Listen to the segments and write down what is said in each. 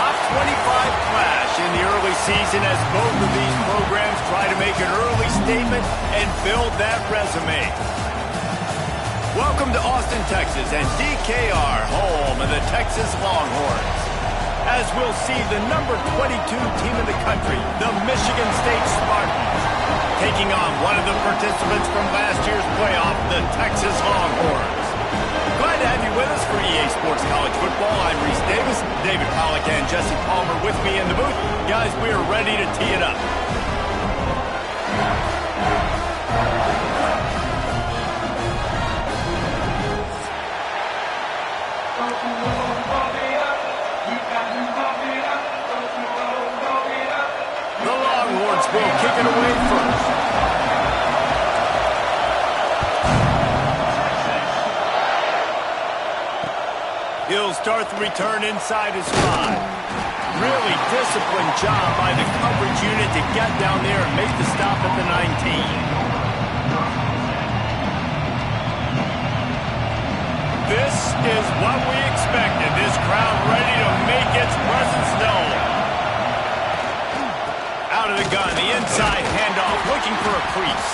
top 25 clash in the early season as both of these programs try to make an early statement and build that resume. Welcome to Austin, Texas, and DKR, home of the Texas Longhorns. As we'll see the number 22 team in the country, the Michigan State Spartans, taking on one of the participants from last year's playoff, the Texas Longhorns. Glad to have you with us for EA Sports College Football. I'm Reese Davis, David Pollack and Jesse Palmer with me in the booth. Guys, we are ready to tee it up. Will kick it away first. He'll start the return inside his 5. Really disciplined job by the coverage unit to get down there and make the stop at the 19. This is what we expected. This crowd ready to make its presence known. Out of the gun, the inside handoff, looking for a crease.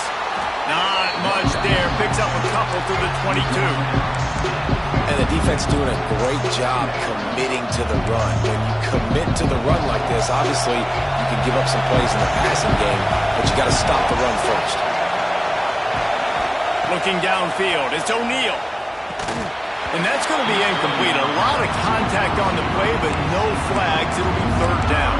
Not much there, picks up a couple through the 22. And the defense doing a great job committing to the run. When you commit to the run like this, obviously you can give up some plays in the passing game, but you got to stop the run first. Looking downfield, it's O'Neal. And that's going to be incomplete. A lot of contact on the play, but no flags. It'll be third down.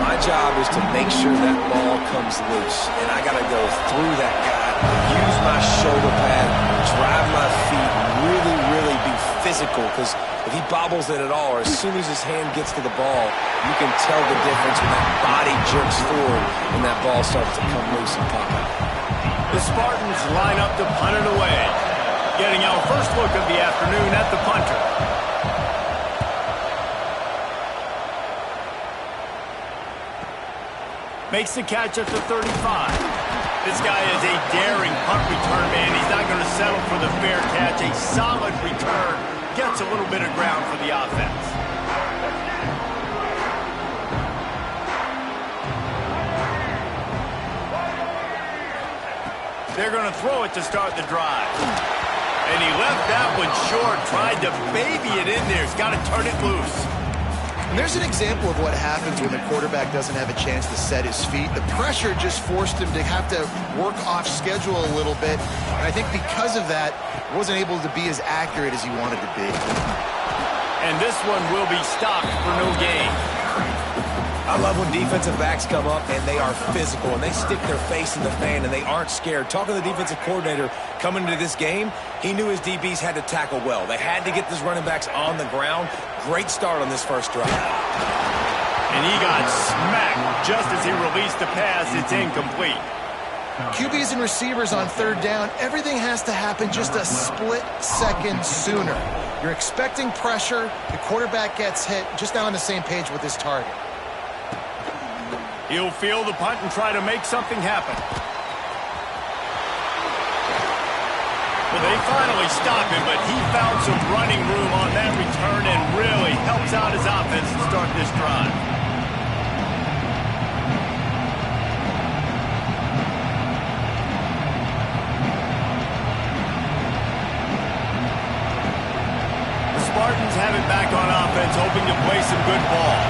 My job is to make sure that ball comes loose, and I got to go through that guy, use my shoulder pad, drive my feet, really be physical, because if he bobbles it at all, or as soon as his hand gets to the ball, you can tell the difference when that body jerks forward and that ball starts to come loose and pop out. The Spartans line up to punt it away. Getting our first look of the afternoon at the punter. Makes the catch at the 35. This guy is a daring punt return man. He's not going to settle for the fair catch. A solid return. Gets a little bit of ground for the offense. They're going to throw it to start the drive. And he left that one short. Tried to baby it in there. He's got to turn it loose. And there's an example of what happens when the quarterback doesn't have a chance to set his feet. The pressure just forced him to have to work off schedule a little bit. And I think because of that, he wasn't able to be as accurate as he wanted to be. And this one will be stopped for no gain. I love when defensive backs come up and they are physical and they stick their face in the fan and they aren't scared. Talking to the defensive coordinator coming into this game, he knew his DBs had to tackle well. They had to get these running backs on the ground. Great start on this first drive. And he got smacked just as he released the pass. It's incomplete. QBs and receivers on third down, everything has to happen just a split second sooner. You're expecting pressure, the quarterback gets hit, just now on the same page with his target. He'll field the punt and try to make something happen. Well, they finally stop him, but he found some running room on that return and really helps out his offense to start this drive. The Spartans have it back on offense, hoping to play some good ball.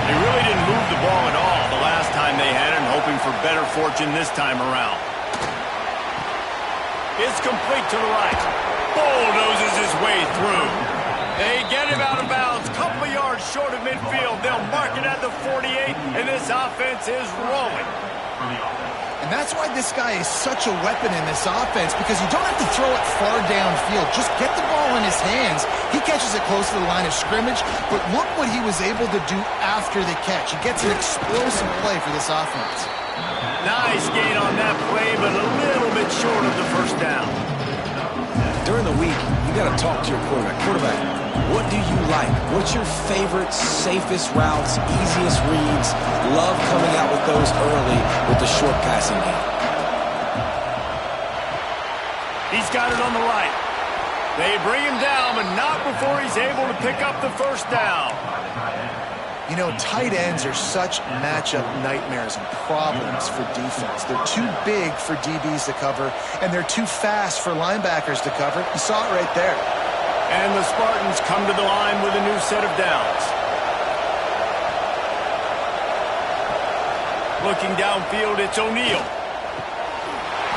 They really didn't move the ball at all the last time they had it, and hoping for better fortune this time around. It's complete to the right. Bulldozes his way through. They get him out of bounds, couple of yards short of midfield. They'll mark it at the 48, and this offense is rolling. And that's why this guy is such a weapon in this offense, because you don't have to throw it far downfield. Just get the ball in his hands. He catches it close to the line of scrimmage, but look what he was able to do after the catch. He gets an explosive play for this offense. Nice gain on that play, but a little bit short of the first down. During the week, you got to talk to your quarterback. Quarterback, what do you like? What's your favorite, safest routes, easiest reads? Love coming out with those early with the short passing game. He's got it on the right. They bring him down, but not before he's able to pick up the first down. You know, tight ends are such matchup nightmares and problems for defense. They're too big for DBs to cover, and they're too fast for linebackers to cover. You saw it right there. And the Spartans come to the line with a new set of downs. Looking downfield, it's O'Neal.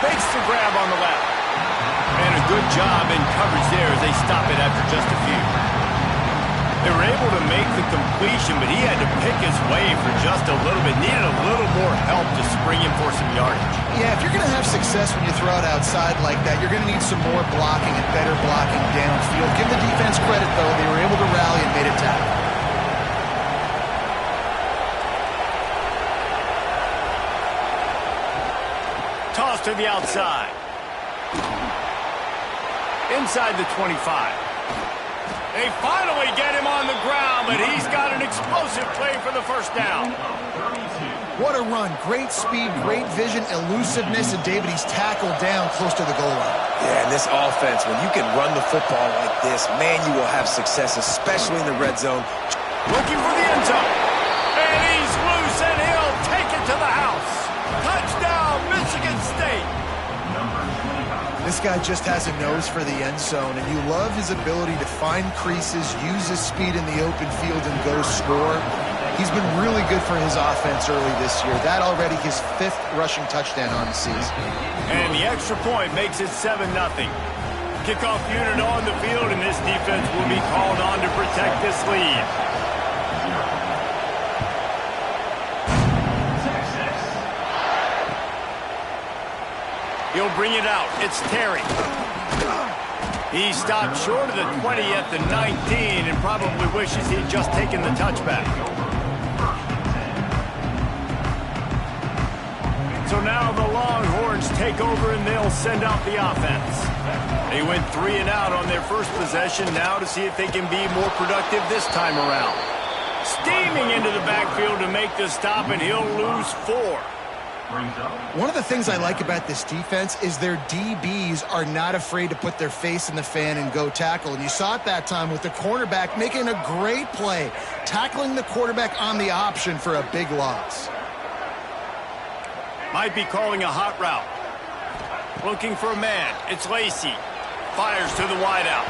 Makes the grab on the left. And a good job in coverage there as they stop it after just a few. They were able to make the completion, but he had to pick his way for just a little bit. Needed a little more help to spring him for some yardage. Yeah, if you're going to have success when you throw it outside like that, you're going to need some more blocking and better blocking downfield. Give the defense credit, though. They were able to rally and made a tackle. Toss to the outside. Inside the 25. They finally get him on the ground, but he's got an explosive play for the first down. What a run. Great speed, great vision, elusiveness, and David, he's tackled down close to the goal line. Yeah, and this offense, when you can run the football like this, man, you will have success, especially in the red zone. Looking for the end zone. And he's loose, and he'll take it to the house. Touchdown, Michigan State. This guy just has a nose for the end zone, and you love his ability to find creases, use his speed in the open field, and go score. He's been really good for his offense early this year. That already his 5th rushing touchdown on the season. And the extra point makes it 7-0. Kickoff unit on the field, and this defense will be called on to protect this lead. He'll bring it out. It's Terry. He stopped short of the 20 at the 19 and probably wishes he'd just taken the touchback. So now the Longhorns take over and they'll send out the offense. They went 3 and out on their first possession, now to see if they can be more productive this time around. Steaming into the backfield to make the stop, and he'll lose 4. One of the things I like about this defense is their DBs are not afraid to put their face in the fan and go tackle. And you saw it that time with the cornerback making a great play, tackling the quarterback on the option for a big loss. Might be calling a hot route. Looking for a man. It's Lacey. Fires to the wideout.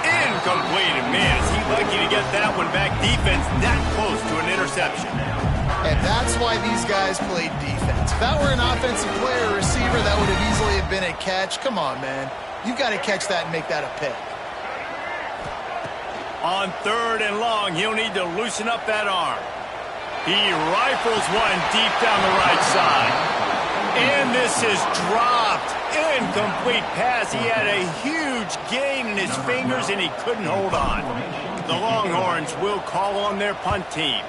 Incomplete. And man, is he lucky to get that one back. Defense that close to an interception. And that's why these guys played defense. If that were an offensive player or receiver, that would have easily have been a catch. Come on, man. You've got to catch that and make that a pick. On 3rd and long, he'll need to loosen up that arm. He rifles one deep down the right side. And this is dropped. Incomplete pass. He had a huge gain in his fingers, and he couldn't hold on. The Longhorns will call on their punt team.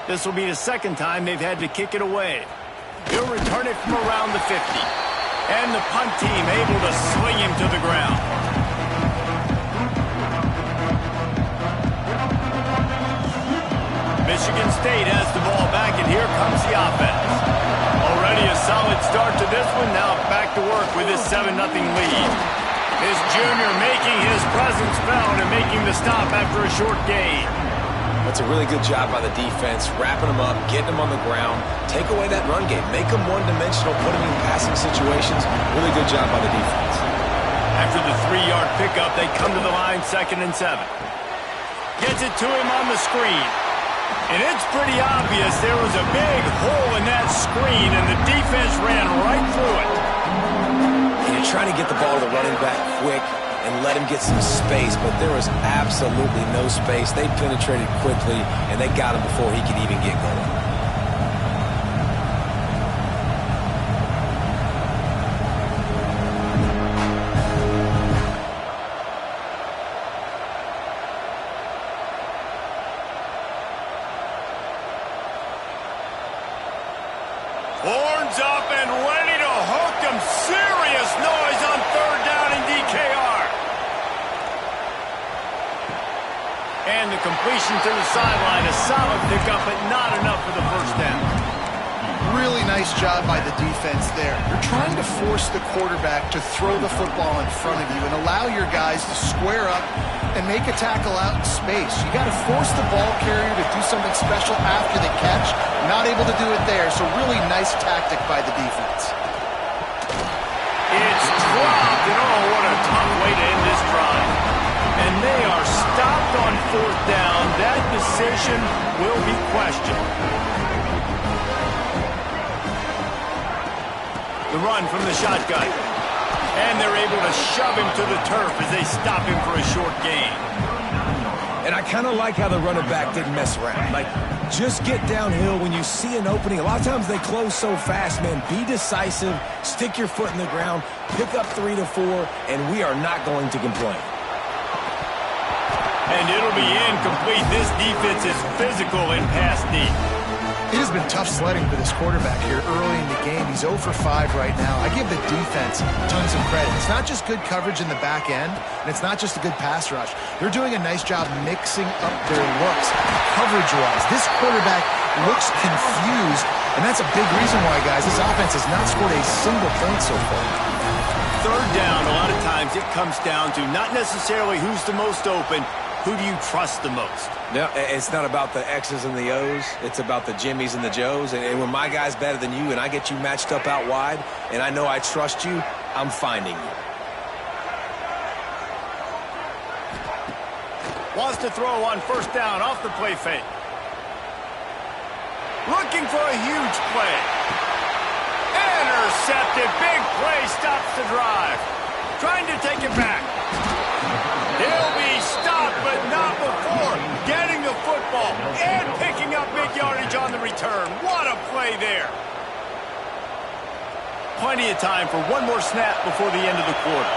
This will be the 2nd time they've had to kick it away. He'll return it from around the 50. And the punt team able to sling him to the ground. Michigan State has the ball back, and here comes the offense. Already a solid start to this one. Now back to work with his 7-0 lead. This junior making his presence felt and making the stop after a short gain. That's a really good job by the defense, wrapping them up, getting them on the ground, take away that run game, make them one-dimensional, put them in passing situations. Really good job by the defense. After the 3-yard pickup, they come to the line 2nd and 7. Gets it to him on the screen. And it's pretty obvious there was a big hole in that screen, and the defense ran right through it. And you're trying to get the ball to the running back quick and let him get some space, but there was absolutely no space. They penetrated quickly, and they got him before he could even get going. Horns up and ready to hook them. Serious noise on 3rd down in DKR. And the completion to the sideline, a solid pickup, but not enough for the first down. Really nice job by the defense there. You're trying to force the quarterback to throw the football in front of you and allow your guys to square up and make a tackle out in space. You got to force the ball carrier to do something special after the catch. Not able to do it there, so really nice tactic by the defense. It's dropped, and oh, what a tough way to end this drive. And they are stopped on 4th down. That decision will be questioned. The run from the shotgun. And they're able to shove him to the turf as they stop him for a short gain. And I kind of like how the running back didn't mess around. Like, just get downhill when you see an opening. A lot of times they close so fast, man. Be decisive, stick your foot in the ground, pick up 3 to 4, and we are not going to complain. And it'll be incomplete. This defense is physical in pass deep. It has been tough sledding for this quarterback here early in the game. He's 0 for 5 right now. I give the defense tons of credit. It's not just good coverage in the back end, and it's not just a good pass rush. They're doing a nice job mixing up their looks coverage-wise. This quarterback looks confused, and that's a big reason why, guys, this offense has not scored a single point so far. 3rd down, a lot of times it comes down to not necessarily who's the most open, who do you trust the most? No, it's not about the X's and the O's. It's about the Jimmies and the Joes. And when my guy's better than you and I get you matched up out wide and I know I trust you, I'm finding you. Wants to throw on 1st down off the play fake. Looking for a huge play. Intercepted. Big play stops the drive. Trying to take it back. He'll be stopped, but not before getting the football and picking up big yardage on the return. What a play there. Plenty of time for one more snap before the end of the quarter.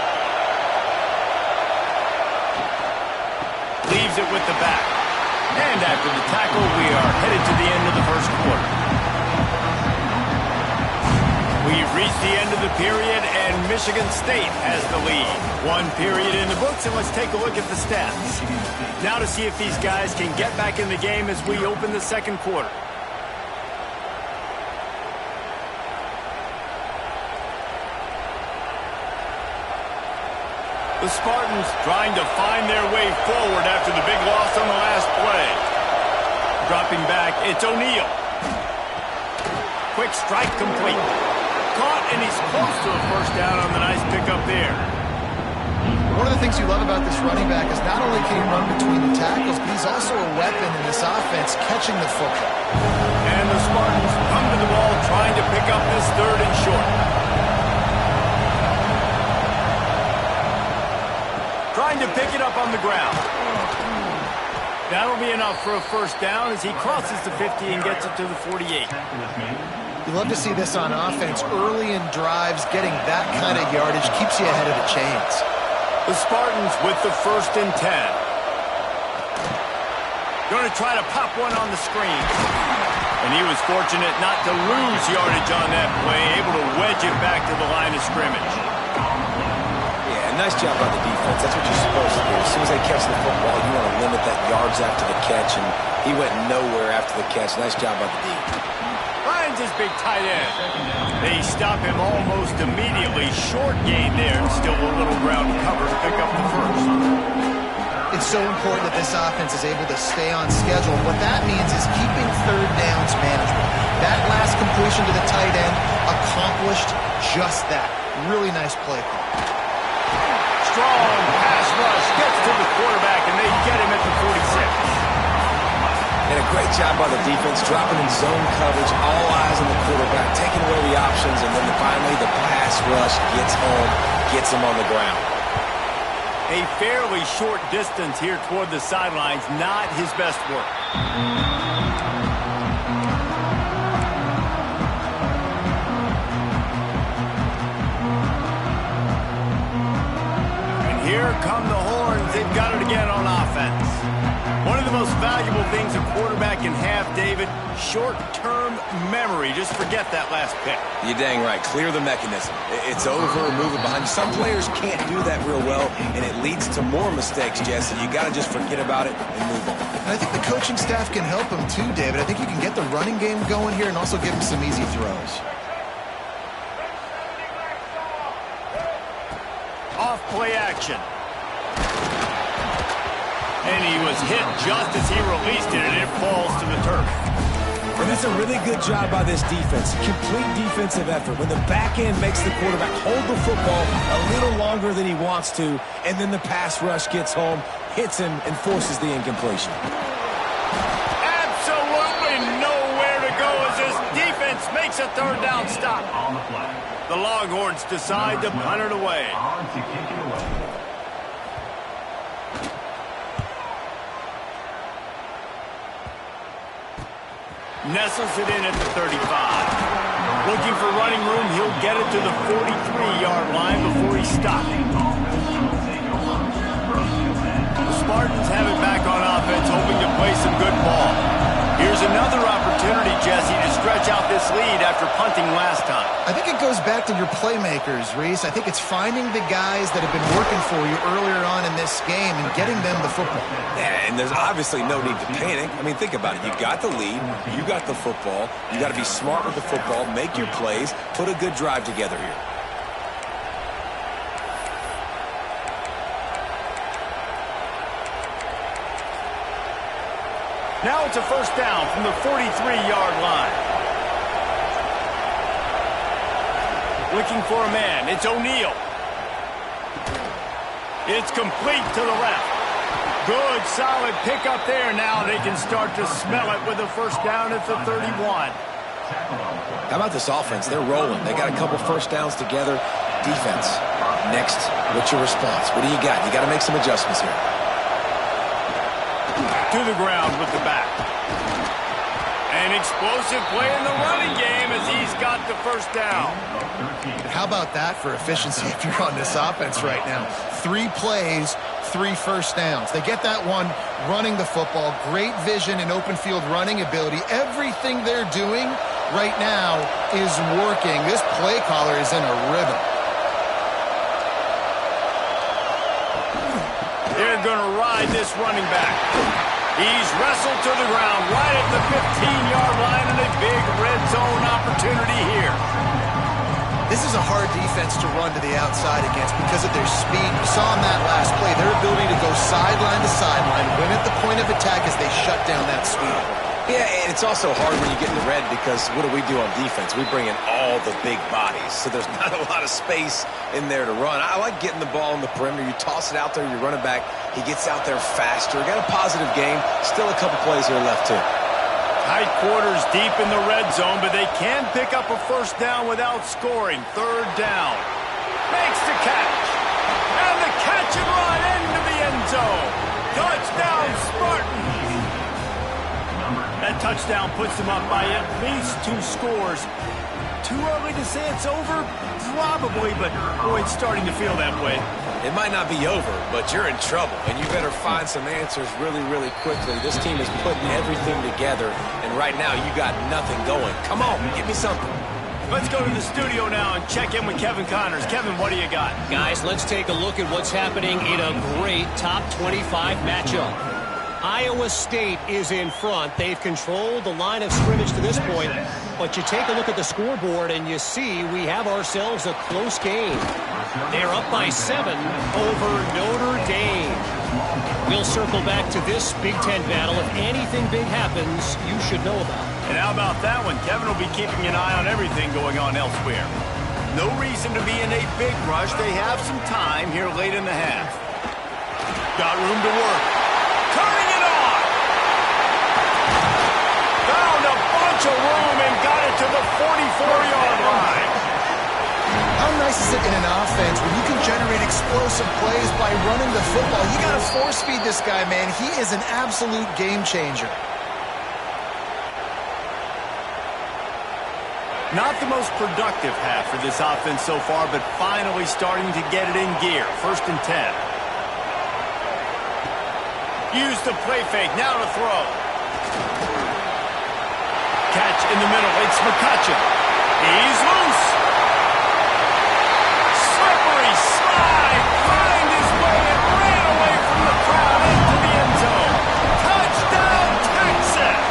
Leaves it with the back. And after the tackle, we are headed to the end of the 1st quarter. We've reached the end of the period, and Michigan State has the lead. 1 period in the books, and let's take a look at the stats. Now to see if these guys can get back in the game as we open the 2nd quarter. The Spartans trying to find their way forward after the big loss on the last play. Dropping back, it's O'Neal. Quick strike complete. Caught, and he's close to a 1st down on the nice pickup there. One of the things you love about this running back is not only can he run between the tackles, but he's also a weapon in this offense catching the football. And the Spartans come to the ball trying to pick up this 3rd and short. Trying to pick it up on the ground. That'll be enough for a 1st down as he crosses the 50 and gets it to the 48. You love to see this on offense. Early in drives, getting that kind of yardage keeps you ahead of the chains. The Spartans with the 1st and 10. Going to try to pop one on the screen. And he was fortunate not to lose yardage on that play, able to wedge it back to the line of scrimmage. Yeah, nice job by the defense. That's what you're supposed to do. As soon as they catch the football, you want to limit that yards after the catch, and he went nowhere after the catch. Nice job by the D. Finds his big tight end. They stop him almost immediately. Short gain there, and still a little ground cover to pick up the 1st. It's so important that this offense is able to stay on schedule. What that means is keeping 3rd downs manageable. That last completion to the tight end accomplished just that. Really nice play call. Strong pass rush gets to the quarterback, and they get him at the 46. And a great job by the defense, dropping in zone coverage, all eyes on the quarterback, taking away the options, and then finally the pass rush gets home, gets him on the ground. A fairly short distance here toward the sidelines, not his best work. And here come the horns. They've got it again on offense. One of the most valuable things a quarterback can have, David, short-term memory. Just forget that last pick. You're dang right. Clear the mechanism. It's over, move it behind you. Some players can't do that real well, and it leads to more mistakes, Jesse. You got to just forget about it and move on. I think the coaching staff can help him too, David. I think you can get the running game going here and also give him some easy throws. Off play action. And he was hit just as he released it, and it falls to the turf. And that's a really good job by this defense. Complete defensive effort. When the back end makes the quarterback hold the football a little longer than he wants to, and then the pass rush gets home, hits him, and forces the incompletion. Absolutely nowhere to go as this defense makes a third down stop. The Longhorns decide to punt it away. Nestles it in at the 35. Looking for running room, he'll get it to the 43-yard line before he stopped. The Spartans have it back on offense, hoping to play some good ball. Here's another opportunity, Jesse, to stretch out this lead after punting last time. I think it goes back to your playmakers, Reese. I think it's finding the guys that have been working for you earlier on in this game and getting them the football. Yeah, and there's obviously no need to panic. I mean, think about it. You got the lead. You got the football. You got to be smart with the football, make your plays, put a good drive together here. Now it's a first down from the 43-yard line. Looking for a man. It's O'Neal. It's complete to the left. Good, solid pickup there. Now they can start to smell it with a first down at the 31. How about this offense? They're rolling. They got a couple first downs together. Defense. Next, what's your response? What do you got? You got to make some adjustments here. To the ground with the back. An explosive play in the running game as he's got the first down. How about that for efficiency if you're on this offense right now? 3 plays, 3 first downs. They get that one running the football. Great vision and open field running ability. Everything they're doing right now is working. This play caller is in a rhythm. They're going to ride this running back. He's wrestled to the ground right at the 15-yard line and a big red zone opportunity here. This is a hard defense to run to the outside against because of their speed. You saw in that last play, their ability to go sideline to sideline, win at the point of attack as they shut down that speed. Yeah, and it's also hard when you get in the red because what do we do on defense? We bring in all the big bodies, so there's not a lot of space in there to run. I like getting the ball on the perimeter. You toss it out there, you run it back. He gets out there faster. Got a positive game. Still a couple plays here left, too. Tight quarters deep in the red zone, but they can pick up a first down without scoring. Third down. Makes the catch. And the catch and run into the end zone. Touchdown, Spartans. That touchdown puts them up by at least 2 scores. Too early to say it's over? Probably, but boy, it's starting to feel that way. It might not be over, but you're in trouble, and you better find some answers really, really quickly. This team is putting everything together, and right now you got nothing going. Come on, give me something. Let's go to the studio now and check in with Kevin Connors. Kevin, what do you got? Guys, let's take a look at what's happening in a great top 25 matchup. Iowa State is in front. They've controlled the line of scrimmage to this point, but you take a look at the scoreboard and you see we have ourselves a close game. They're up by 7 over Notre Dame. We'll circle back to this Big Ten battle. If anything big happens, you should know about it. And how about that one? Kevin will be keeping an eye on everything going on elsewhere. No reason to be in a big rush. They have some time here late in the half. Got room to work. Turning it on. Found a bunch of room and got it to the 44-yard line. How nice is it in an offense when you can generate explosive plays by running the football? You got to force feed this guy, man. He is an absolute game changer. Not the most productive half for this offense so far, but finally starting to get it in gear. 1st and 10. Use the play fake. Now to throw. Catch in the middle. It's McCutcheon. He's loose. Slippery slide. Find his way and ran away from the crowd into the end zone. Touchdown, Texas.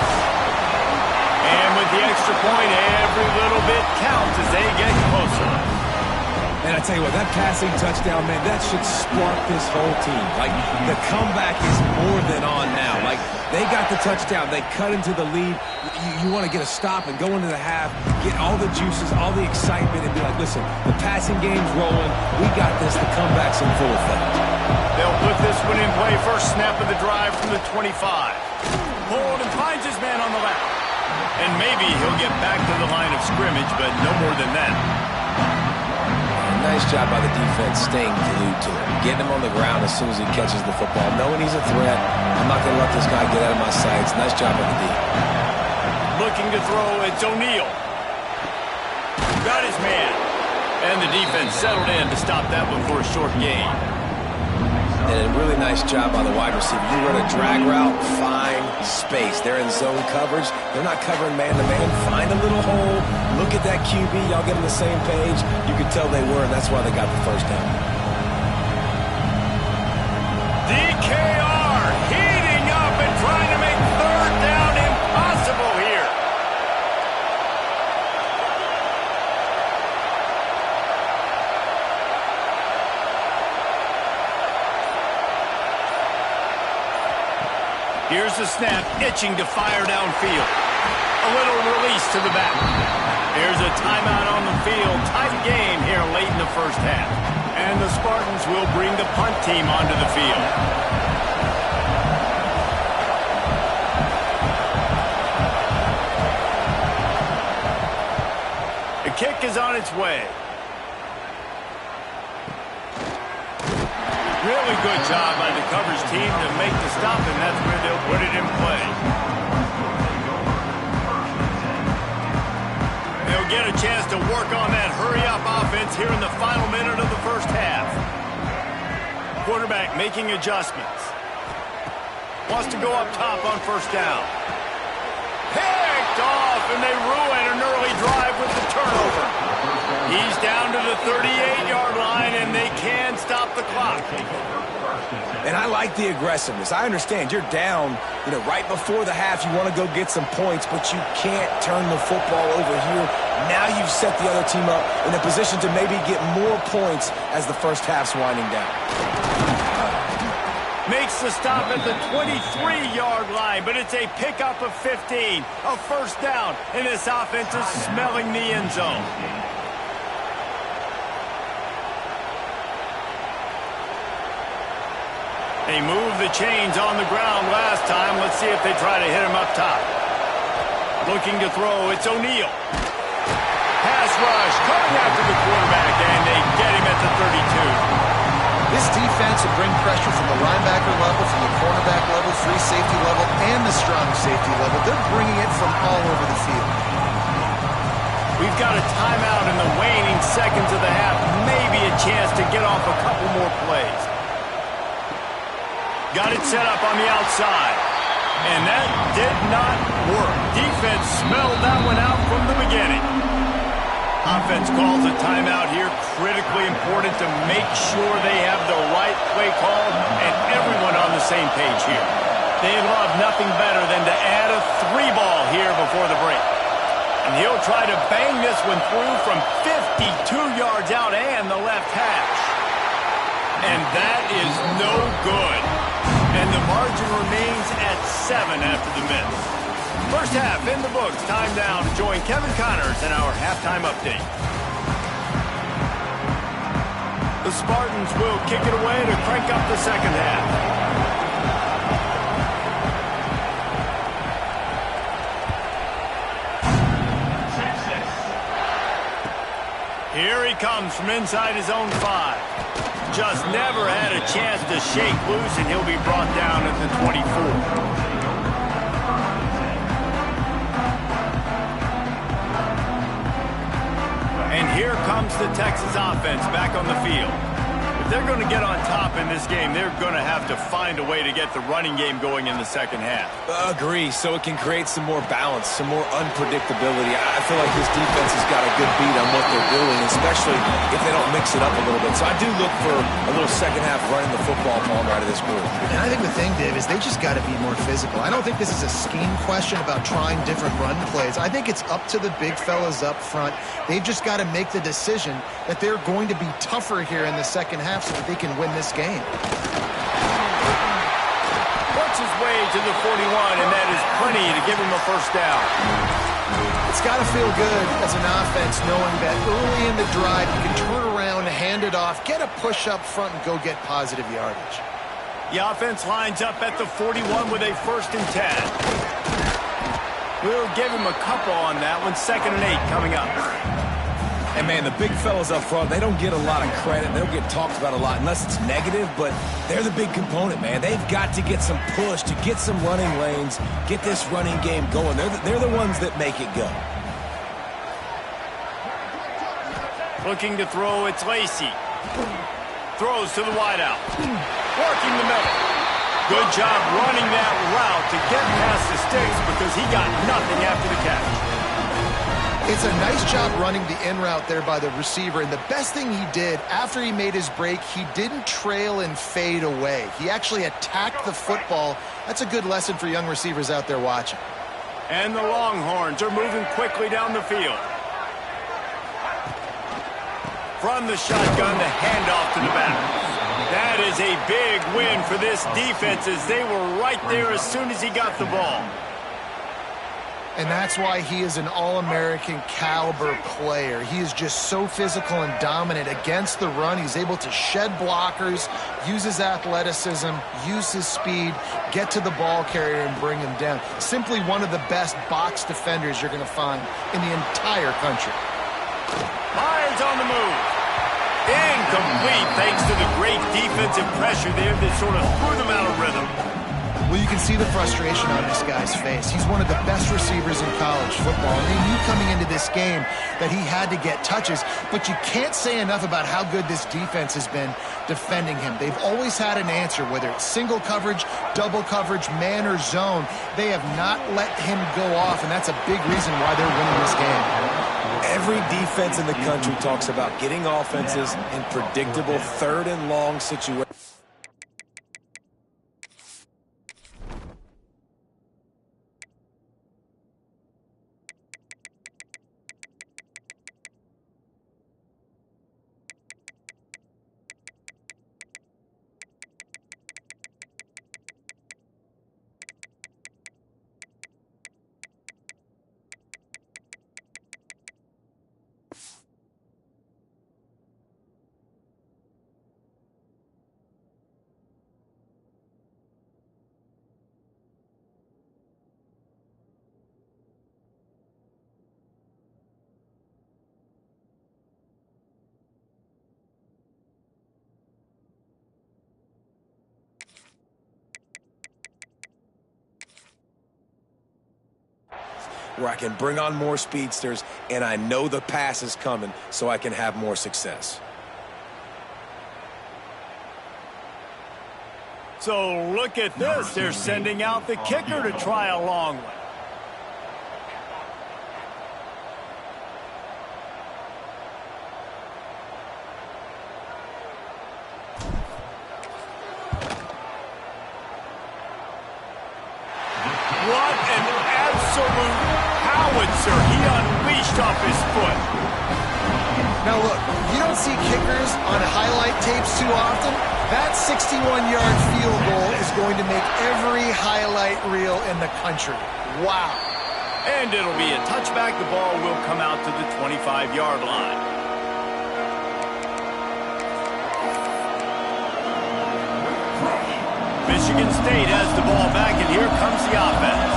And with the extra point, every little bit counts as they get closer. And I tell you what, that passing touchdown, man, that should spark this whole team. Like, the comeback is more than on now. Like, they got the touchdown. They cut into the lead. You want to get a stop and go into the half, get all the juices, all the excitement, and be like, listen, the passing game's rolling. We got this. The comeback's in full effect. They'll put this one in play. First snap of the drive from the 25. Hold and finds his man on the left. And maybe he'll get back to the line of scrimmage, but no more than that. Nice job by the defense staying glued to him. Getting him on the ground as soon as he catches the football. Knowing he's a threat. I'm not going to let this guy get out of my sights. Nice job by the D. Looking to throw, it's O'Neal. Got his man. And the defense settled in to stop that one for a short gain. And a really nice job by the wide receiver. You run a drag route, find space. They're in zone coverage. They're not covering man-to-man. Find a little hole. Look at that QB. Y'all get on the same page. You could tell they were, and that's why they got the first down. DKR heating up and trying to make third down impossible here. Here's the snap, itching to fire downfield. A little release to the back. Here's a timeout on the field. Tight game here late in the first half. And the Spartans will bring the punt team onto the field. The kick is on its way. Really good job by the coverage team to make the stop, and that's where they'll put it in play. They'll get a chance to work on that hurry-up offense here in the final minute of the first half. Quarterback making adjustments. Wants to go up top on first down. Picked off, and they ruin an early drive with the turnover. He's down to the 38-yard line, and they can stop the clock. And I like the aggressiveness. I understand you're down, right before the half. You want to go get some points, but you can't turn the football over here. Now you've set the other team up in a position to maybe get more points as the first half's winding down. Makes the stop at the 23-yard line, but it's a pickup of 15, a first down, and this offense is smelling the end zone. They moved the chains on the ground last time. Let's see if they try to hit him up top. Looking to throw, it's O'Neal. Pass rush, coming after the quarterback, and they get him at the 32. This defense will bring pressure from the linebacker level, from the cornerback level, free safety level, and the strong safety level. They're bringing it from all over the field. We've got a timeout in the waning seconds of the half. Maybe a chance to get off a couple more plays. Got it set up on the outside. And that did not work. Defense smelled that one out from the beginning. Offense calls a timeout here. Critically important to make sure they have the right play call and everyone on the same page here. They love nothing better than to add a 3-ball here before the break. And he'll try to bang this one through from 52 yards out and the left hash. And that is no good. And the margin remains at 7 after the miss. First half in the books. Time now to join Kevin Connors in our halftime update. The Spartans will kick it away to crank up the second half. Here he comes from inside his own 5. Just never had a chance to shake loose, and he'll be brought down at the 24. And here comes the Texas offense back on the field. If they're going to get on top in this game, they're going to have to find a way to get the running game going in the second half. Agree, so it can create some more balance, some more unpredictability. I feel like this defense has got a good beat on what they're doing, especially if they don't mix it up a little bit. So I do look for a little second half running the football palm right of this group. And I think the thing, Dave, is they just got to be more physical. I don't think this is a scheme question about trying different run plays. I think it's up to the big fellas up front. They've just got to make the decision that they're going to be tougher here in the second half so that they can win this game. Works his way to the 41, and that is plenty to give him a first down. It's got to feel good as an offense knowing that early in the drive you can turn around, hand it off, get a push up front, and go get positive yardage. The offense lines up at the 41 with a 1st and 10. We'll give him a couple on that one. 2nd and 8 coming up. And, man, the big fellas up front, they don't get a lot of credit. They don't get talked about a lot unless it's negative, but they're the big component, man. They've got to get some push, to get some running lanes, get this running game going. They're the ones that make it go. Looking to throw, it's Lacy. Throws to the wideout. Working the middle. Good job running that route to get past the sticks because he got nothing after the catch. It's a nice job running the in route there by the receiver, and the best thing he did after he made his break, he didn't trail and fade away. He actually attacked the football. That's a good lesson for young receivers out there watching. And the Longhorns are moving quickly down the field. From the shotgun, the handoff to the back. That is a big win for this defense as they were right there as soon as he got the ball. And that's why he is an All-American caliber player. He is just so physical and dominant against the run. He's able to shed blockers, use his athleticism, use his speed, get to the ball carrier and bring him down. Simply one of the best box defenders you're going to find in the entire country. Myers on the move. Incomplete thanks to the great defensive pressure there that sort of threw them out of rhythm. Well, you can see the frustration on this guy's face. He's one of the best receivers in college football, and they knew coming into this game that he had to get touches, but you can't say enough about how good this defense has been defending him. They've always had an answer, whether it's single coverage, double coverage, man or zone. They have not let him go off, and that's a big reason why they're winning this game. Every defense in the country talks about getting offenses in predictable 3rd and long situations. Where I can bring on more speedsters, and I know the pass is coming, so I can have more success. So look at this. They're sending out the kicker to try a long one. What an absolute howitzer he unleashed off his foot. Now look, you don't see kickers on highlight tapes too often. That 61-yard field goal is going to make every highlight reel in the country. Wow. And it'll be a touchback. The ball will come out to the 25-yard line. Michigan State has the ball back, and here comes the offense.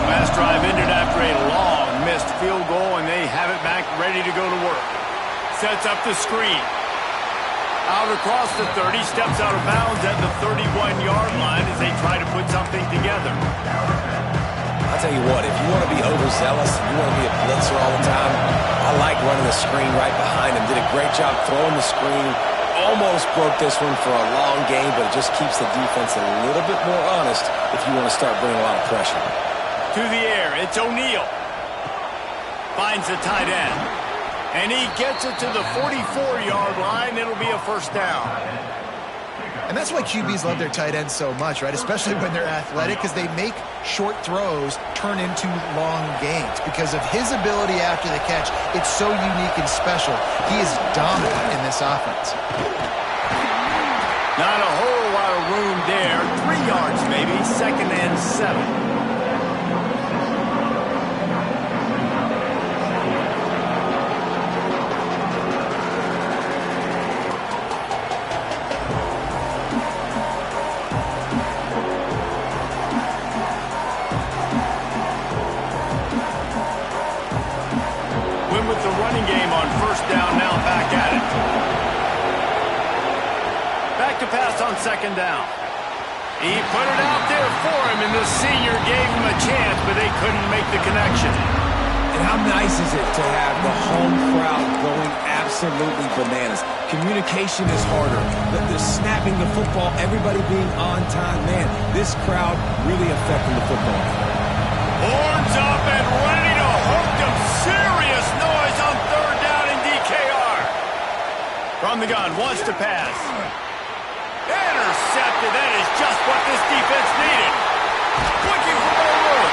Last drive ended after a long missed field goal, and they have it back ready to go to work. Sets up the screen. Out across the 30, steps out of bounds at the 31-yard line as they try to put something together. I'll tell you what, if you want to be overzealous, if you want to be a blitzer all the time, I like running the screen right behind him. Did a great job throwing the screen, almost broke this one for a long game, but it just keeps the defense a little bit more honest if you want to start bringing a lot of pressure. To the air, it's O'Neal. Finds the tight end. And he gets it to the 44-yard line. It'll be a first down. And that's why QBs love their tight ends so much, right? Especially when they're athletic, because they make short throws turn into long gains. Because of his ability after the catch, it's so unique and special. He is dominant in this offense. Not a whole lot of room there. 3 yards maybe, 2nd and 7. With the running game on first down, now back at it. Back to pass on 2nd down. He put it out there for him, and the senior gave him a chance, but they couldn't make the connection. And how nice is it to have the home crowd going absolutely bananas? Communication is harder. The snapping the football, everybody being on time. Man, this crowd really affecting the football. Horns up and ready to hook them. Serious noise on 3rd down in DKR. From the gun, wants to pass. Intercepted. That is just what this defense needed. Looking for more room.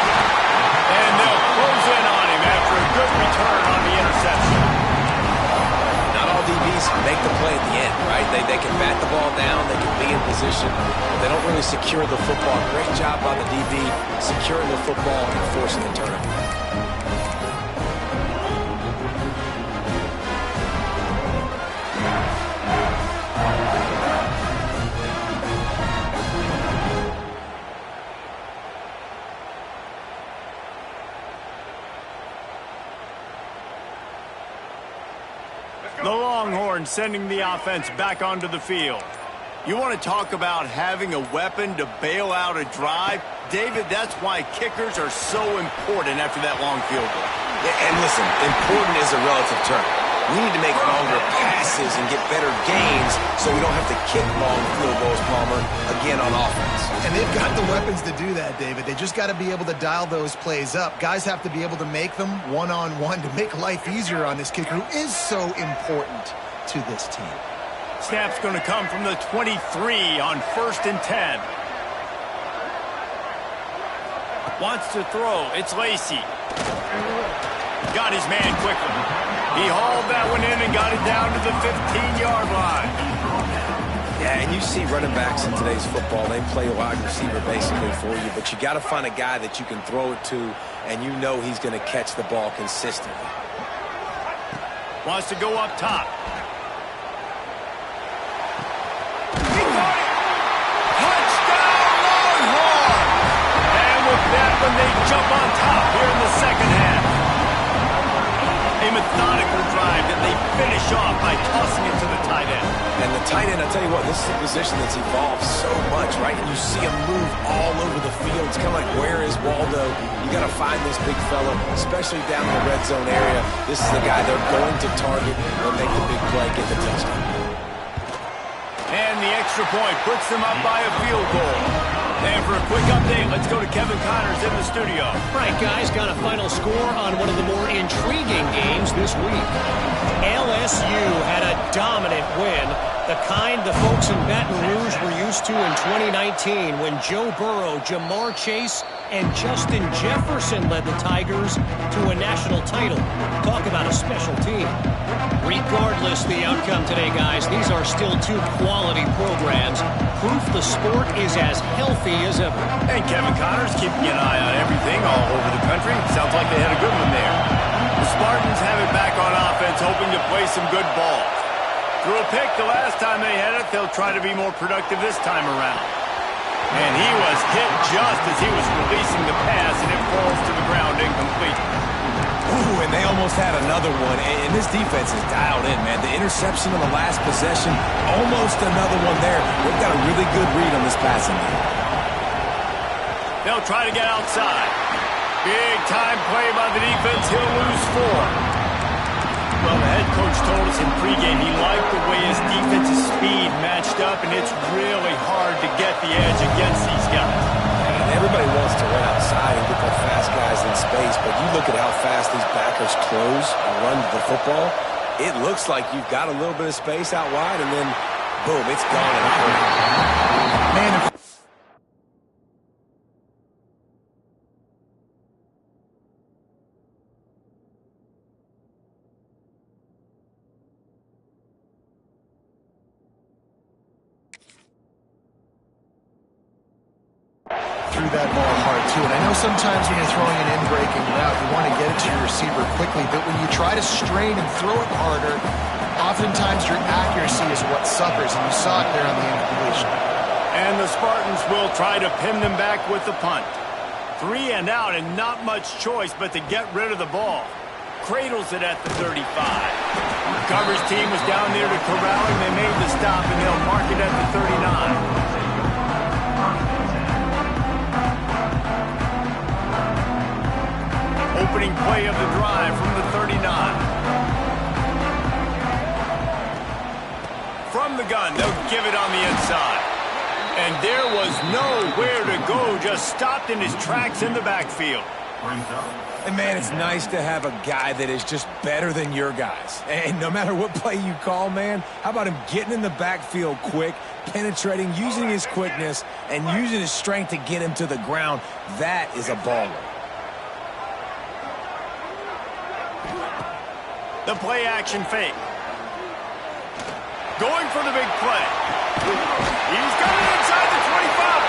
And they'll close in on him after a good return on the interception. Not all DBs make the play at the end, right? They can bat the ball down, they can be in position, but they don't really secure the football. Great job by the DB securing the football and forcing the turnover. The Longhorns sending the offense back onto the field. You want to talk about having a weapon to bail out a drive? David, that's why kickers are so important after that long field goal. Yeah, and listen, important is a relative term. We need to make longer passes and get better gains so we don't have to kick long field goals, Palmer, again on offense. And they've got the weapons to do that, David. They just got to be able to dial those plays up. Guys have to be able to make them one-on-one to make life easier on this kicker who is so important to this team. Snap's going to come from the 23 on 1st and 10. Wants to throw. It's Lacey. Got his man quickly. He hauled that one in and got it down to the 15-yard line. Yeah, and you see running backs in today's football, they play a wide receiver basically for you, but you got to find a guy that you can throw it to, and you know he's going to catch the ball consistently. Wants to go up top. He got it! Touchdown, Longhorn! And with that one, they jump on top here in the 2nd half. A methodical drive that they finish off by tossing it to the tight end. And the tight end, I'll tell you what, this is a position that's evolved so much, right? And you see him move all over the field. It's kind of like, where is Waldo? You got to find this big fella, especially down in the red zone area. This is the guy they're going to target or make the big play, get the touchdown. And the extra point puts them up by a field goal. And for a quick update, let's go to Kevin Connors in the studio. All right, guys, got a final score on one of the more intriguing games this week. LSU had a dominant win, the kind the folks in Baton Rouge were used to in 2019 when Joe Burrow, Jamar Chase, and Justin Jefferson led the Tigers to a national title. Talk about a special team. Regardless the outcome today, guys, these are still two quality programs. Proof the sport is as healthy as ever. And Kevin Connors keeping an eye on everything all over the country. Sounds like they had a good one there. The Spartans have it back on offense, hoping to play some good ball. Threw a pick the last time they had it. They'll try to be more productive this time around. And he was hit just as he was releasing the pass, and it falls to the ground incomplete. Ooh, and they almost had another one. And this defense is dialed in, man. The interception on the last possession, almost another one there. They've got a really good read on this passing game. They'll try to get outside. Big time play by the defense. He'll lose 4. Well, the head coach told us in pregame he liked the way his defensive speed matched up, and it's really hard to get the edge against these guys. And everybody wants to run outside and get their fast guys in space, but you look at how fast these backers close and run the football, it looks like you've got a little bit of space out wide, and then, boom, it's gone in a hurry. Man, threw that ball hard too, and I know sometimes when you're throwing an in-breaking route, you want to get it to your receiver quickly, but when you try to strain and throw it harder, oftentimes your accuracy is what suffers, and you saw it there on the incompletion. And the Spartans will try to pin them back with the punt. 3 and out, and not much choice but to get rid of the ball. Cradles it at the 35. The coverage team was down there to corral him. They made the stop, and they'll mark it at the 39. Opening play of the drive from the 39. From the gun, they'll give it on the inside. And there was nowhere to go, just stopped in his tracks in the backfield. And, man, it's nice to have a guy that is just better than your guys. And no matter what play you call, man, how about him getting in the backfield quick, penetrating, using his quickness, and using his strength to get him to the ground? That is a baller. The play action fake. Going for the big play. He's got it inside the 25.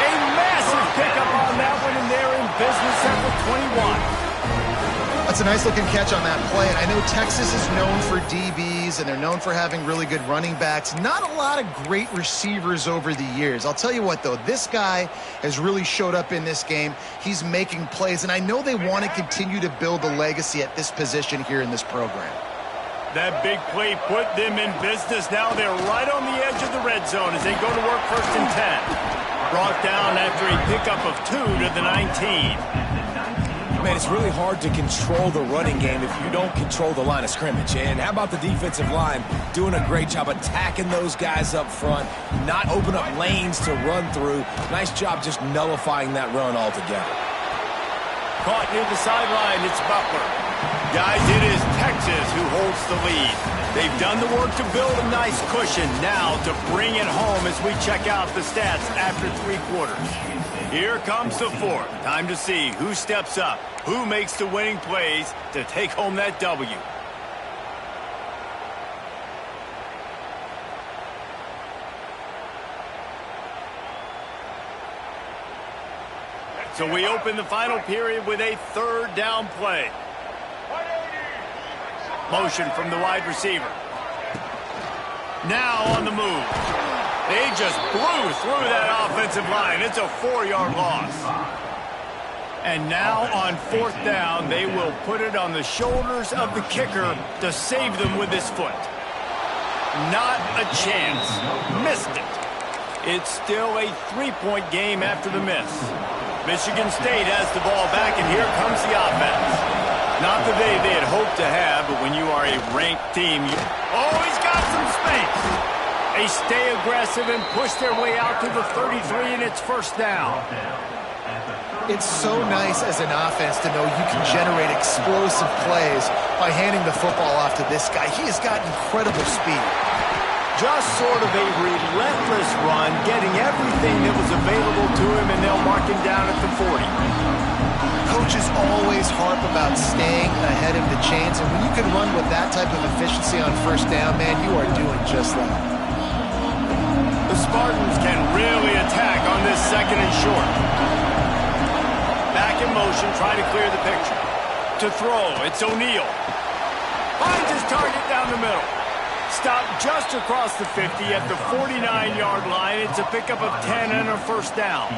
A massive pickup on that one, and they're in business at the 21. That's a nice-looking catch on that play, and I know Texas is known for DBs, and they're known for having really good running backs. Not a lot of great receivers over the years. I'll tell you what, though, this guy has really showed up in this game. He's making plays, and I know they want to continue to build a legacy at this position here in this program. That big play put them in business. Now they're right on the edge of the red zone as they go to work 1st and 10. Brought down after a pickup of 2 to the 19. Man, it's really hard to control the running game if you don't control the line of scrimmage. And how about the defensive line doing a great job attacking those guys up front, not open up lanes to run through. Nice job just nullifying that run altogether. Caught near the sideline, it's Butler. Guys, it is Texas who holds the lead. They've done the work to build a nice cushion. Now to bring it home as we check out the stats after 3 quarters. Here comes the 4th. Time to see who steps up, who makes the winning plays to take home that W. So we open the final period with a 3rd down play. Motion from the wide receiver. Now on the move. They just blew through that offensive line. It's a 4-yard loss. And now on 4th down, they will put it on the shoulders of the kicker to save them with his foot. Not a chance. Missed it. It's still a 3-point game after the miss. Michigan State has the ball back, and here comes the offense. Not the day they had hoped to have, but when you are a ranked team, oh, he's got some space. They stay aggressive and push their way out to the 33, and it's 1st down. It's so nice as an offense to know you can generate explosive plays by handing the football off to this guy. He has got incredible speed. Just sort of a relentless run, getting everything that was available to him, and they'll mark him down at the 40. Coaches always harp about staying ahead of the chains, and when you can run with that type of efficiency on 1st down, man, you are doing just that. The Spartans can really attack on this 2nd and short. Back in motion, trying to clear the picture. To throw, it's O'Neal. Finds his target down the middle. Stopped just across the 50 at the 49-yard line. It's a pickup of 10 and a 1st down.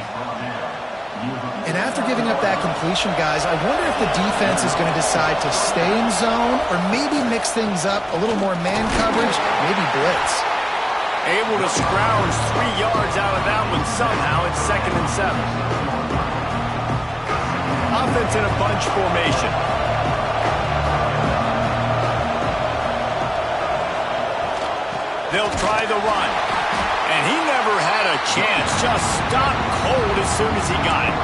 And after giving up that completion, guys, I wonder if the defense is going to decide to stay in zone or maybe mix things up, a little more man coverage, maybe blitz. Able to scrounge 3 yards out of that one somehow. It's 2nd and 7. Offense in a bunch formation. try the run. And he never had a chance. Just stopped cold as soon as he got it.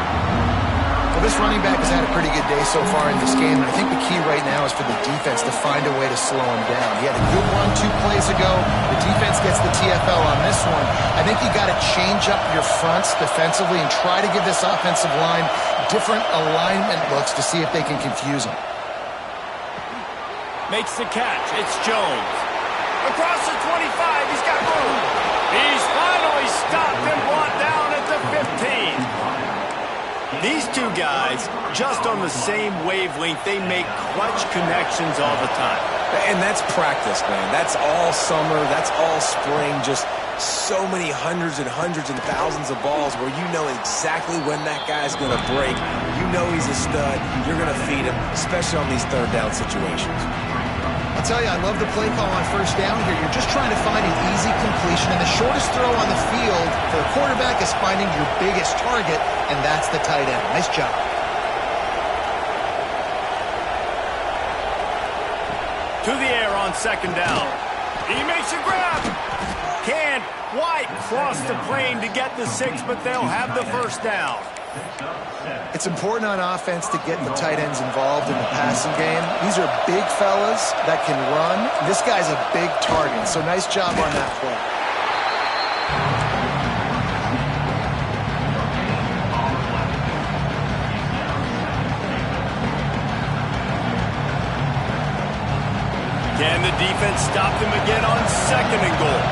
Well, this running back has had a pretty good day so far in this game, and I think the key right now is for the defense to find a way to slow him down. He had a good run 2 plays ago. The defense gets the TFL on this one. I think you got to change up your fronts defensively and try to give this offensive line different alignment looks to see if they can confuse him. Makes the catch. It's Jones. Across the 25, he's got room. He's finally stopped and brought down at the 15. These two guys, just on the same wavelength, they make clutch connections all the time. And that's practice, man. That's all summer. That's all spring. Just so many hundreds and thousands of balls where you know exactly when that guy's going to break. You know he's a stud. You're going to feed him, especially on these third down situations. I'll tell you, I love the play call on first down here. You're just trying to find an easy completion, and the shortest throw on the field for the quarterback is finding your biggest target, and that's the tight end. Nice job. To the air on second down. He makes a grab. Can't quite cross the plane to get the 6, but they'll have the first down. It's important on offense to get the tight ends involved in the passing game. These are big fellas that can run. This guy's a big target, so nice job on that play. Can the defense stop them again on second and goal?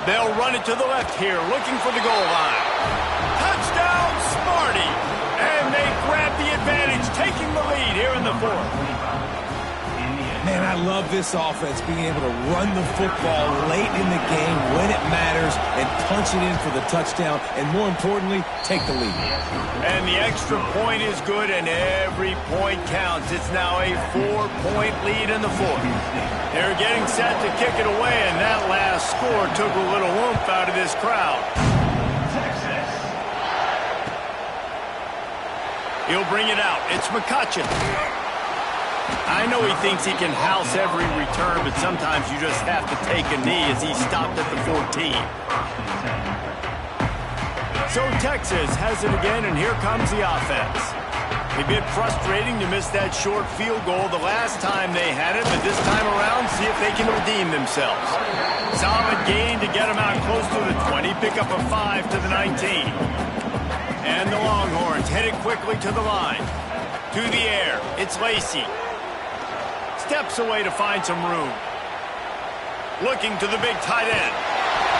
They'll run it to the left here, looking for the goal line. Touchdown, Smarty! And they grab the advantage, taking the lead here in the 4th. Man, I love this offense, being able to run the football late in the game when it matters and punch it in for the touchdown, and more importantly, take the lead. And the extra point is good, and every point counts. It's now a 4-point lead in the 4th. They're getting set to kick it away, and that last score took a little oomph out of this crowd. He'll bring it out. It's McCutcheon. I know he thinks he can house every return, but sometimes you just have to take a knee as he stopped at the 14. So Texas has it again, and here comes the offense. A bit frustrating to miss that short field goal the last time they had it, but this time around, see if they can redeem themselves. Solid gain to get them out close to the 20, pick up a 5 to the 19. And the Longhorns headed quickly to the line. To the air, it's Lacey. Steps away to find some room. Looking to the big tight end.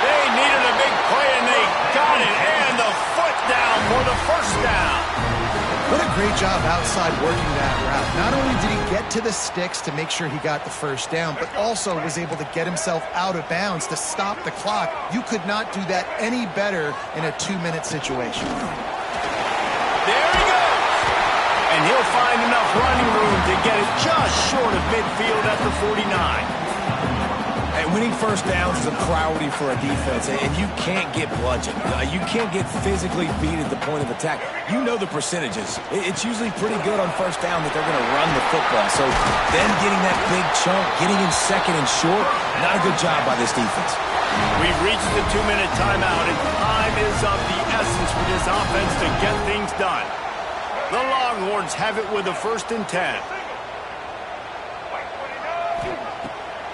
They needed a big play, and they got it. And the foot down for the first down. What a great job outside working that route. Not only did he get to the sticks to make sure he got the first down, but also was able to get himself out of bounds to stop the clock. You could not do that any better in a 2-minute situation. There he goes. And he'll find enough running room to get it just short of midfield at the 49. And winning first downs is a priority for a defense, and you can't get bludgeoned. You can't get physically beat at the point of attack. You know the percentages. It's usually pretty good on first down that they're going to run the football. So them getting that big chunk, getting in second and short, not a good job by this defense. We've reached the 2-minute timeout, and time is of the essence for this offense to get things done. The Longhorns have it with a 1st and 10.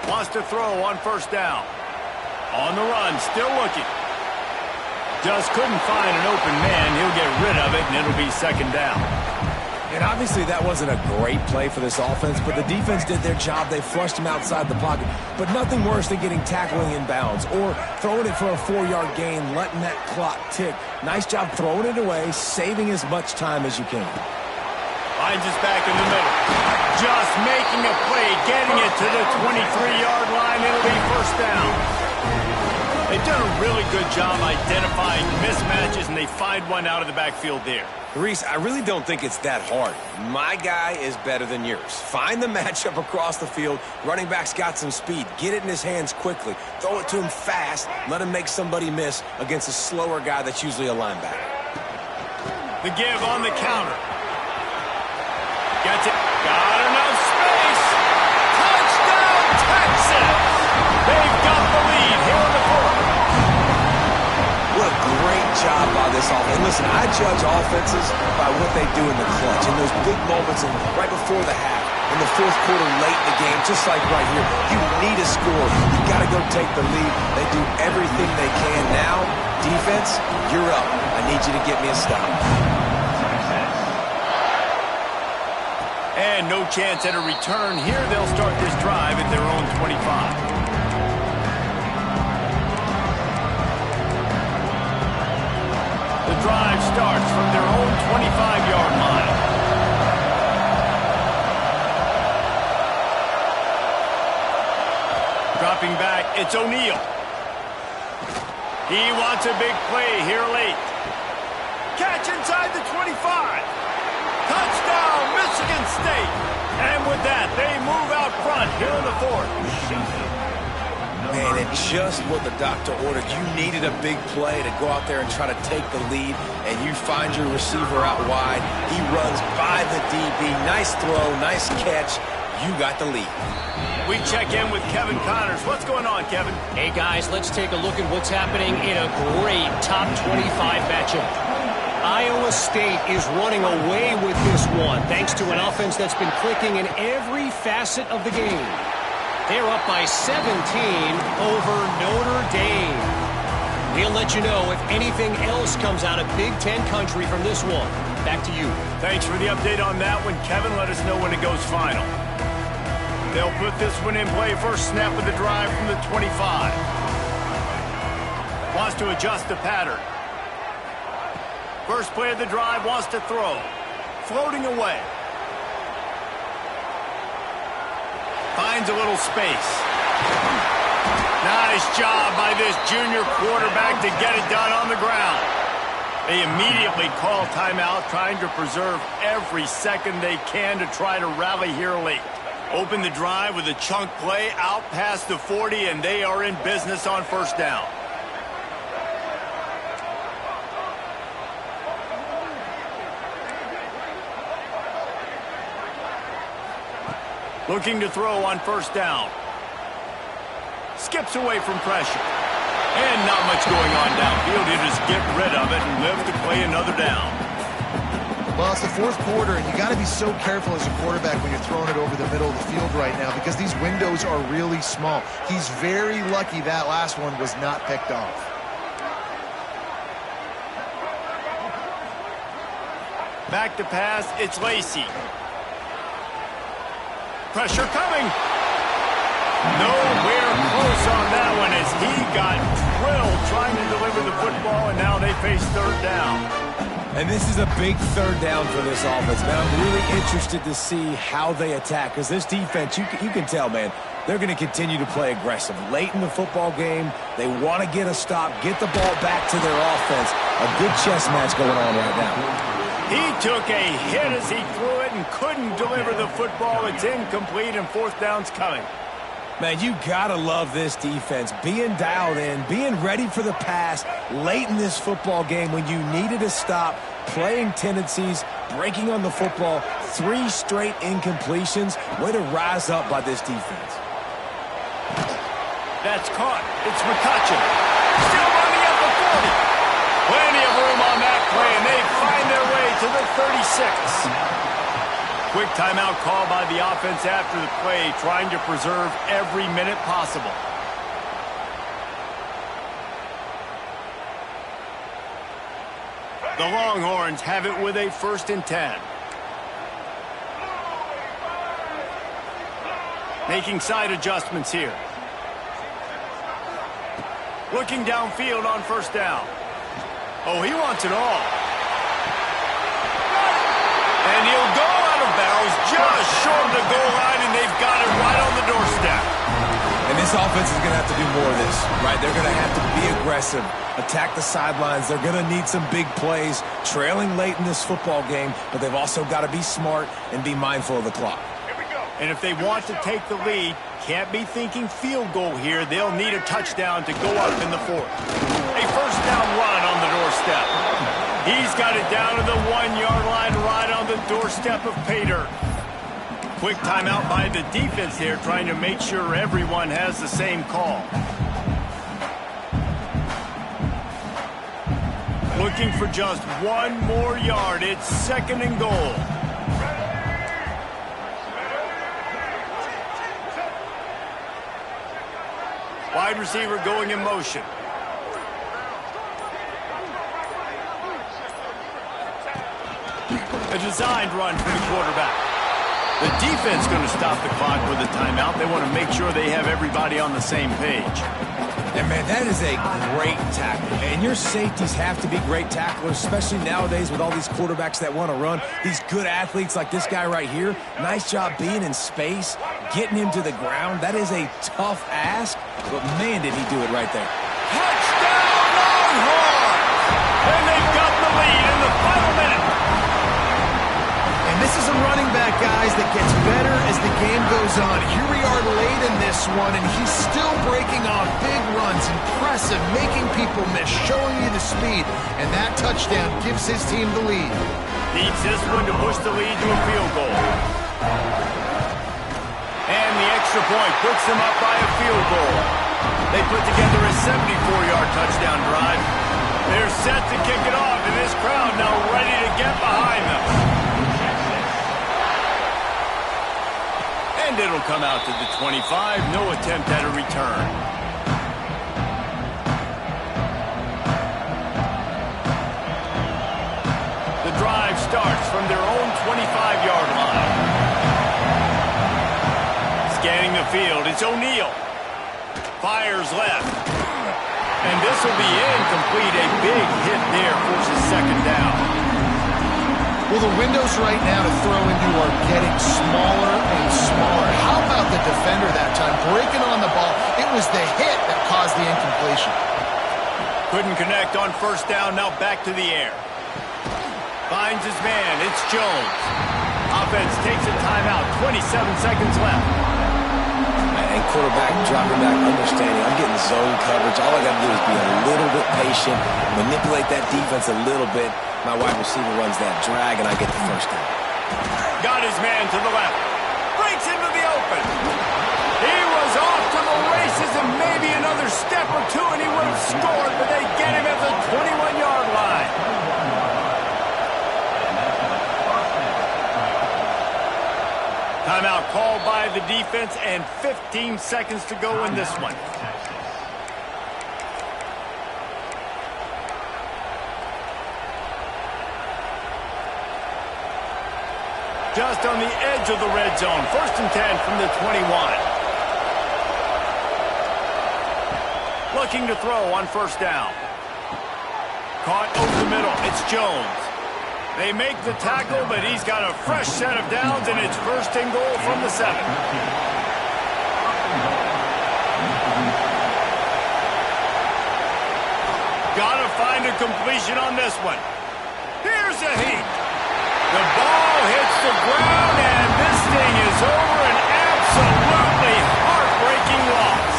Wants to throw on first down. On the run, still looking. Just couldn't find an open man. He'll get rid of it, and it'll be 2nd down. And obviously that wasn't a great play for this offense, but the defense did their job. They flushed him outside the pocket. But nothing worse than getting tackling in bounds or throwing it for a 4-yard gain, letting that clock tick. Nice job throwing it away, saving as much time as you can. Finds us back in the middle. Just making a play, getting it to the 23-yard line. It'll be 1st down. They've done a really good job identifying mismatches, and they find one out of the backfield there. Reese, I really don't think it's that hard. My guy is better than yours. Find the matchup across the field. Running back's got some speed. Get it in his hands quickly. Throw it to him fast. Let him make somebody miss against a slower guy that's usually a linebacker. The give on the counter. Gets it. Got enough space. Touchdown, Texas. They've got the lead here in the fourth. What a great job by this offense. And listen, I judge offenses by what they do in the clutch, in those big moments and right before the half, in the fourth quarter, late in the game, just like right here. You need a score. You got to go take the lead. They do everything they can. Now, defense, you're up. I need you to get me a stop. And no chance at a return here. They'll start this drive at their own 25. The drive starts from their own 25-yard line. Dropping back, it's O'Neal. He wants a big play here late. Catch inside the 25. Touchdown, Michigan State. And with that, they move out front here in the fourth. Man, and just what the doctor ordered. You needed a big play to go out there and try to take the lead, and you find your receiver out wide. He runs by the DB. Nice throw, nice catch. You got the lead. We check in with Kevin Connors. What's going on, Kevin? Hey, guys, let's take a look at what's happening in a great top 25 matchup. Iowa State is running away with this one, thanks to an offense that's been clicking in every facet of the game. They're up by 17 over Notre Dame. We'll let you know if anything else comes out of Big Ten country from this one. Back to you. Thanks for the update on that one, Kevin. Let us know when it goes final. They'll put this one in play. First snap of the drive from the 25. Wants to adjust the pattern. First play of the drive, wants to throw. Floating away. Finds a little space. Nice job by this junior quarterback to get it done on the ground. They immediately call timeout, trying to preserve every second they can to try to rally here late. Open the drive with a chunk play out past the 40, and they are in business on first down. Looking to throw on first down. Skips away from pressure. And not much going on downfield. He'll just get rid of it and live to play another down. Well, it's the fourth quarter, and you got to be so careful as a quarterback when you're throwing it over the middle of the field right now because these windows are really small. He's very lucky that last one was not picked off. Back to pass, it's Lacey. Pressure coming. Nowhere close on that one as he got drilled trying to deliver the football, and now they face third down. And this is a big third down for this offense, man. I'm really interested to see how they attack because this defense, you can tell, man, they're going to continue to play aggressive. Late in the football game, they want to get a stop, get the ball back to their offense. A good chess match going on right now. He took a hit as he threw it and couldn't deliver the football. It's incomplete, and fourth down's coming. Man, you gotta love this defense. Being dialed in, being ready for the pass late in this football game when you needed a stop, playing tendencies, breaking on the football, 3 straight incompletions. Way to rise up by this defense. That's caught. It's McCutcheon. Still running up the 40. Plenty of room on that play, and they find their way to the 36. Quick timeout call by the offense after the play, trying to preserve every minute possible. The Longhorns have it with a 1st and 10. Making side adjustments here. Looking downfield on first down. Oh, he wants it all. And he'll go out of bounds just short of the goal line, and they've got it right on the doorstep. And this offense is going to have to do more of this, right? They're going to have to be aggressive, attack the sidelines. They're going to need some big plays, trailing late in this football game, but they've also got to be smart and be mindful of the clock. And if they want to take the lead, can't be thinking field goal here. They'll need a touchdown to go up in the fourth. A first down run on the doorstep. He's got it down to the 1-yard line right on the doorstep of pay dirt. Quick timeout by the defense here, trying to make sure everyone has the same call. Looking for just one more yard. It's 2nd and goal. Wide receiver going in motion. A designed run from the quarterback. The defense going to stop the clock with a timeout. They want to make sure they have everybody on the same page. And, man, that is a great tackle. And your safeties have to be great tacklers, especially nowadays with all these quarterbacks that want to run. These good athletes like this guy right here. Nice job being in space, getting him to the ground. That is a tough ask, but, man, did he do it right there. Touchdown, Longhorns! And they've got the lead in the final minute. And this is a running back, guys, that gets better as the game goes on. Here we are late in this one, and he's still breaking off big runs. Impressive, making people miss, showing you the speed. And that touchdown gives his team the lead. Needs this one to push the lead to a field goal. And the extra point puts them up by a field goal. They put together a 74-yard touchdown drive. They're set to kick it off, and this crowd now ready to get behind them. And it'll come out to the 25. No attempt at a return. The drive starts from their own 25-yard line. Scanning the field, it's O'Neal. Fires left. And this will be incomplete. A big hit there forces 2nd down. Well, the windows right now to throw into are getting smaller and smaller. How about the defender that time breaking on the ball? It was the hit that caused the incompletion. Couldn't connect on 1st down, now back to the air. Finds his man, it's Jones. Offense takes a timeout, 27 seconds left. And quarterback dropping back, understanding I'm getting zone coverage. All I got to do is be a little bit patient, manipulate that defense a little bit. My wide receiver runs that drag, and I get the 1st down. Got his man to the left. Breaks into the open. He was off to the races, and maybe another step or two, and he would have scored, but they get him at the 21-yard line. Timeout called by the defense, and 15 seconds to go in this one. Just on the edge of the red zone. 1st and 10 from the 21. Looking to throw on 1st down. Caught over the middle. It's Jones. They make the tackle, but he's got a fresh set of downs, and it's 1st and goal from the 7. Gotta find a completion on this one. Here's a heat. The ball hits the ground, and this thing is over. An absolutely heartbreaking loss.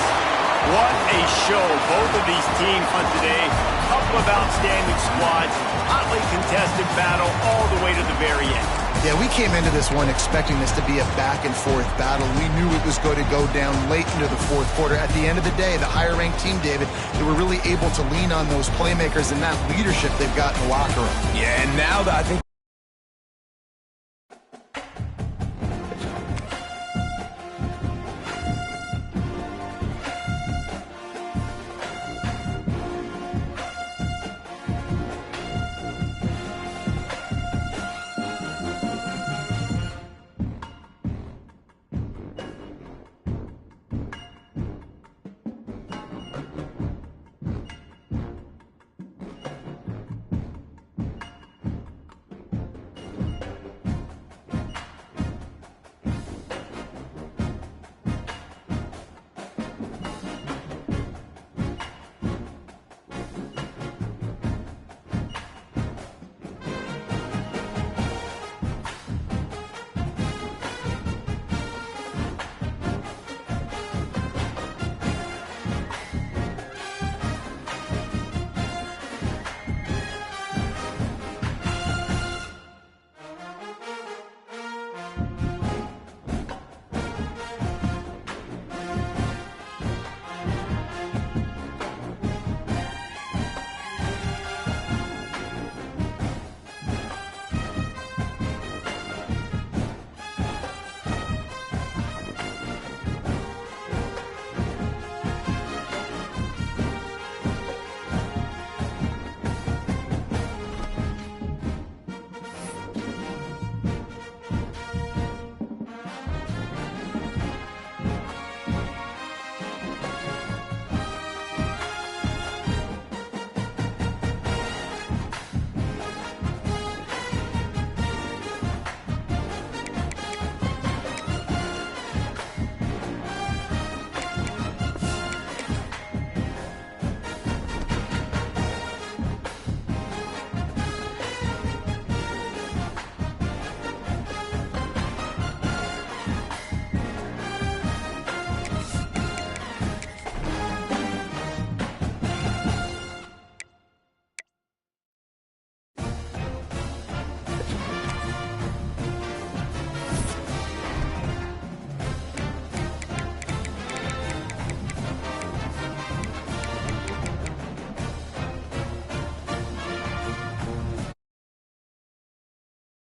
What a show both of these teams on today. Couple of outstanding squads. Hotly contested battle all the way to the very end. Yeah, we came into this one expecting this to be a back-and-forth battle. We knew it was going to go down late into the 4th quarter. At the end of the day, the higher-ranked team, David, they were really able to lean on those playmakers and that leadership they've got in the locker room. Yeah, and now I think